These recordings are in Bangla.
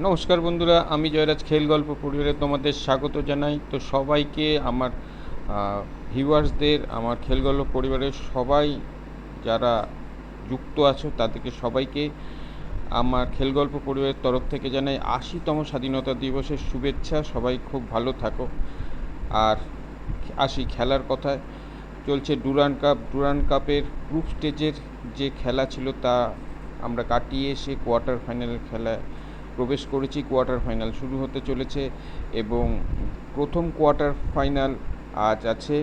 নমস্কার বন্ধুরা, আমি জয়রাজ খেল গল্প পরিবারে তোমাদের স্বাগত জানাই। তো সবাইকে আমার ভিউয়ার্সদের, আমার খেল গল্প পরিবারের সবাই যারা যুক্ত আছো তাদেরকে সবাইকে আমার খেল গল্প পরিবারের তরফ থেকে জানাই ৮০তম স্বাধীনতা দিবসের শুভেচ্ছা। সবাই খুব ভালো থাকো। আর আসি খেলার কথায়। চলছে ডুরান্ড কাপের গ্রুপ স্টেজের যে খেলা ছিল তা আমরা কাটিয়ে এসে কোয়ার্টার ফাইনালের খেলায় প্রবেশ করেছি। কোয়ার্টার ফাইনাল শুরু হতে চলেছে এবং প্রথম কোয়ার্টার ফাইনাল আজ আছে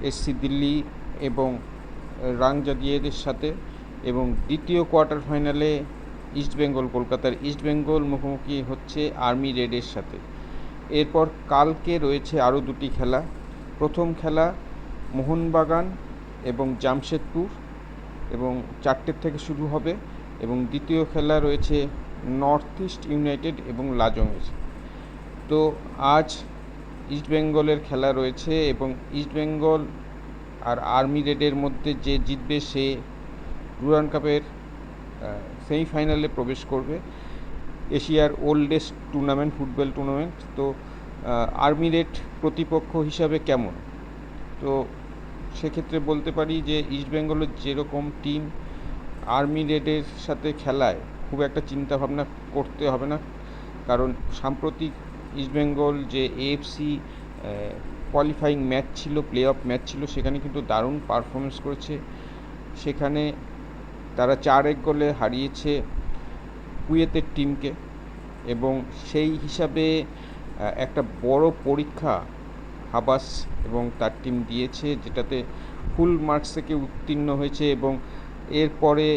এসসি দিল্লি এবং রাংজাদিয়েদের সাথে, এবং দ্বিতীয় কোয়ার্টার ফাইনালে ইস্টবেঙ্গল, কলকাতার ইস্টবেঙ্গল মুখোমুখি হচ্ছে আর্মি রেডের সাথে। এরপর কালকে রয়েছে আরও দুটি খেলা। প্রথম খেলা মোহনবাগান এবং জামশেদপুর, এবং 4টের থেকে শুরু হবে, এবং দ্বিতীয় খেলা রয়েছে নর্থ ইস্ট ইউনাইটেড এবং লাজংয়ের। তো আজ ইস্টবেঙ্গলের খেলা রয়েছে এবং ইস্টবেঙ্গল আর আর্মি রেডের মধ্যে যে জিতবে সে ডুরান্ড কাপের সেমিফাইনালে প্রবেশ করবে। এশিয়ার ওল্ডেস্ট টুর্নামেন্ট, ফুটবল টুর্নামেন্ট। তো আর্মি রেড প্রতিপক্ষ হিসাবে কেমন, তো সেক্ষেত্রে বলতে পারি যে ইস্টবেঙ্গলের যেরকম টিম আর্মি রেডের সাথে খেলায় খুব একটা চিন্তাভাবনা করতে হবে না, কারণ সাম্প্রতিক ইস্টবেঙ্গল যে এএফসি কোয়ালিফাইং ম্যাচ ছিল, প্লে অফ ম্যাচ ছিল, সেখানে কিন্তু দারুণ পারফরমেন্স করেছে। সেখানে তারা 4-1 গোলে হারিয়েছে কুয়েতের টিমকে, এবং সেই হিসাবে একটা বড় পরীক্ষা হাবাস এবং তার টিম দিয়েছে, যেটাতে ফুল মার্কস থেকে উত্তীর্ণ হয়েছে, এবং এরপরে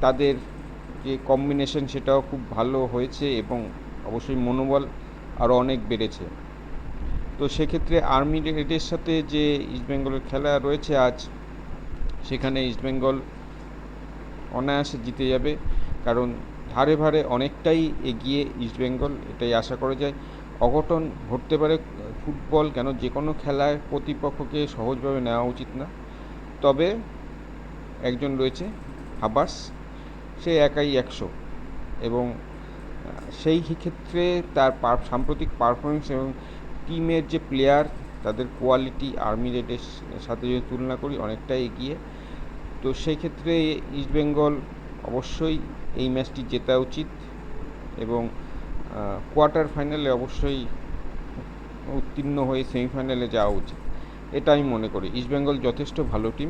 তাদের যে কম্বিনেশন সেটাও খুব ভালো হয়েছে, এবং অবশ্যই মনোবল আরও অনেক বেড়েছে। তো সেক্ষেত্রে আর্মি রেডের সাথে যে ইস্টবেঙ্গলের খেলা রয়েছে আজ, সেখানে ইস্টবেঙ্গল অনায়াসে জিতে যাবে, কারণ ধারে ভারে অনেকটাই এগিয়ে ইস্টবেঙ্গল, এটাই আশা করা যায়। অঘটন ঘটতে পারে ফুটবল, কেন যে কোনো খেলায় প্রতিপক্ষকে সহজভাবে নেওয়া উচিত না। তবে একজন রয়েছে হাবাস, সে একাই 100, এবং সেই ক্ষেত্রে তার সাম্প্রতিক পারফরমেন্স এবং টিমের যে প্লেয়ার তাদের কোয়ালিটি আর্মি রেডের সাথে যদি তুলনা করি অনেকটাই এগিয়ে। তো সেই ক্ষেত্রে ইস্টবেঙ্গল অবশ্যই এই ম্যাচটি জেতা উচিত, এবং কোয়ার্টার ফাইনালে অবশ্যই উত্তীর্ণ হয়ে সেমিফাইনালে যাওয়া উচিত, এটা আমি মনে করি। ইস্টবেঙ্গল যথেষ্ট ভালো টিম,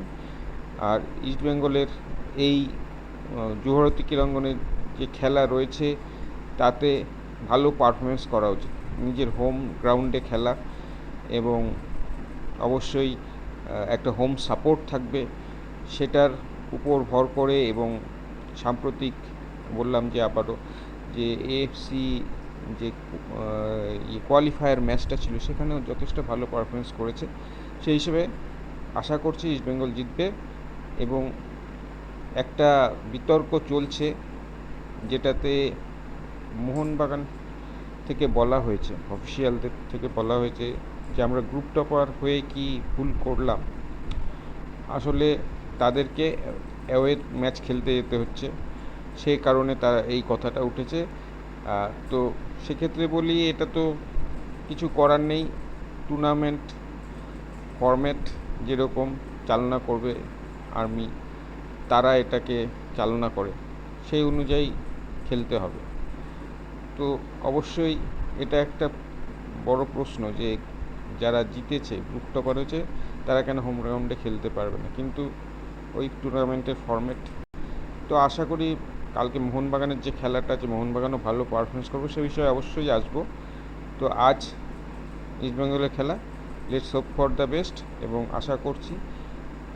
আর ইস্টবেঙ্গলের এই জুহরতি ক্রীড়াঙ্গনের যে খেলা রয়েছে তাতে ভালো পারফরমেন্স করা উচিত, নিজের হোম গ্রাউন্ডে খেলা, এবং অবশ্যই একটা হোম সাপোর্ট থাকবে, সেটার উপর ভর করে। এবং সাম্প্রতিক বললাম যে আবারও যে এএফসি যে কোয়ালিফায়ার ম্যাচটা ছিল সেখানেও যথেষ্ট ভালো পারফরমেন্স করেছে। সেই হিসেবে আশা করছি ইস্টবেঙ্গল জিতবে। এবং একটা বিতর্ক চলছে যেটাতে মোহনবাগান থেকে বলা হয়েছে, অফিসিয়ালদের থেকে বলা হয়েছে যে আমরা গ্রুপ টপার হয়ে কি ভুল করলাম। আসলে তাদেরকে অ্যাওয়ে ম্যাচ খেলতে যেতে হচ্ছে, সেই কারণে তারা এই কথাটা উঠেছে। তো সেক্ষেত্রে বলি এটা তো কিছু করার নেই, টুর্নামেন্ট ফরম্যাট যেরকম চালনা করবে আর্মি, তারা এটাকে চালনা করে, সেই অনুযায়ী খেলতে হবে। তো অবশ্যই এটা একটা বড় প্রশ্ন যে যারা জিতেছে, গ্রুপ টপার হয়েছে, তারা কেন হোম গ্রাউন্ডে খেলতে পারবে না, কিন্তু ওই টুর্নামেন্টের ফরম্যাট। তো আশা করি কালকে মোহনবাগানের যে খেলাটা আছে, মোহনবাগানও ভালো পারফরমেন্স করবে, সে বিষয়ে অবশ্যই আসবো। তো আজ ইস্টবেঙ্গলের খেলা, let's hope for the best, এবং আশা করছি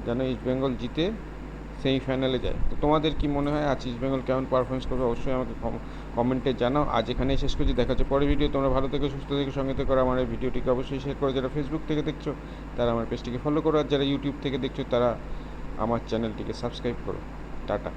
যেন ইস্টবেঙ্গল জিতে সেমিফাইনালে যায়। তো তোমাদের কি মনে হয় আজ ইস্টবেঙ্গল কেমন পারফরমেন্স করবে, অবশ্যই আমাকে কমেন্টে জানাও। আজ এখানেই শেষ করছি, দেখা হচ্ছে পরের ভিডিও। তোমরা ভালো থেকে সুস্থ থেকে সঙ্গে থেকে আমার এই ভিডিওটিকে অবশ্যই শেয়ার করো। যারা ফেসবুক থেকে দেখছো তারা আমার পেজটিকে ফলো করো, আর যারা ইউটিউব থেকে দেখছো তারা আমার চ্যানেলটিকে সাবস্ক্রাইব করো। টাটা।